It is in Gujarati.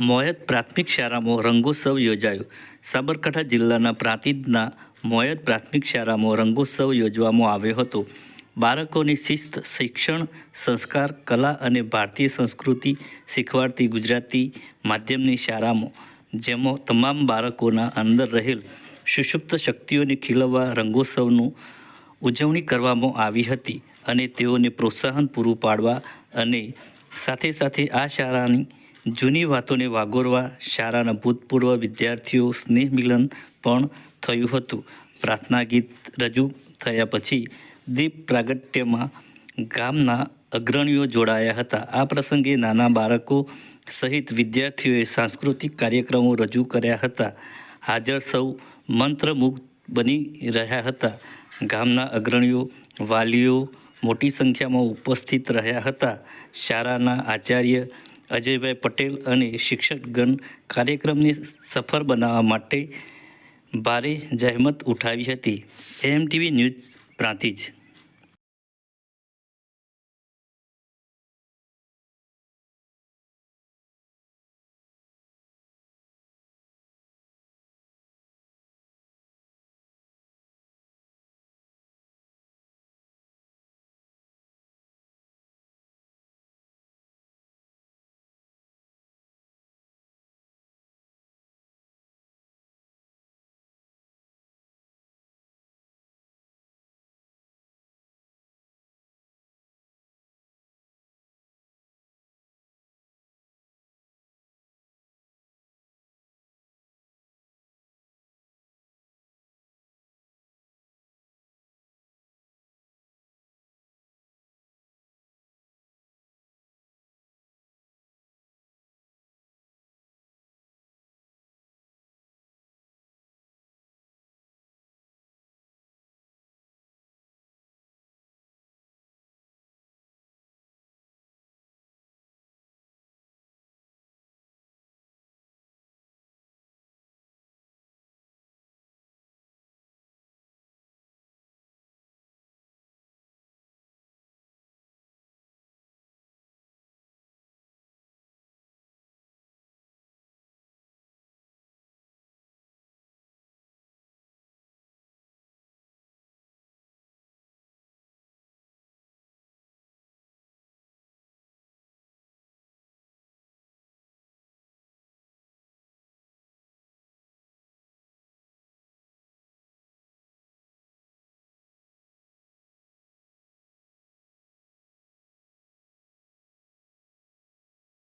મોયત પ્રાથમિક શાળામાં રંગોત્સવ યોજાયો. સાબરકાંઠા જિલ્લાના પ્રાંતિજના મોયત પ્રાથમિક શાળામાં રંગોત્સવ યોજવામાં આવ્યો હતો. બાળકોની શિસ્ત, શિક્ષણ, સંસ્કાર, કલા અને ભારતીય સંસ્કૃતિ શીખવાડતી ગુજરાતી માધ્યમની શાળામાં, જેમાં તમામ બાળકોના અંદર રહેલ સુષુપ્ત શક્તિઓને ખીલવવા રંગોત્સવનું ઉજવણી કરવામાં આવી હતી અને તેઓને પ્રોત્સાહન પૂરું પાડવા અને સાથે સાથે આ શાળાની જૂની વાતોને વાગોરવા શાળાના ભૂતપૂર્વ વિદ્યાર્થીઓ સ્નેહ મિલન પણ થયું હતું. પ્રાર્થના ગીત રજૂ થયા પછી દીપ પ્રાગટ્યમાં ગામના અગ્રણીઓ જોડાયા હતા. આ પ્રસંગે નાના બાળકો સહિત વિદ્યાર્થીઓએ સાંસ્કૃતિક કાર્યક્રમો રજૂ કર્યા હતા. હાજર સૌ મંત્રમુગ્ધ બની રહ્યા હતા. ગામના અગ્રણીઓ, વાલીઓ મોટી સંખ્યામાં ઉપસ્થિત રહ્યા હતા. શાળાના આચાર્ય અજયભાઈ પટેલ અને શિક્ષકગણ કાર્યક્રમને સફળ બનાવવા માટે ભારે જહેમત ઉઠાવી હતી. MTV news Prantij.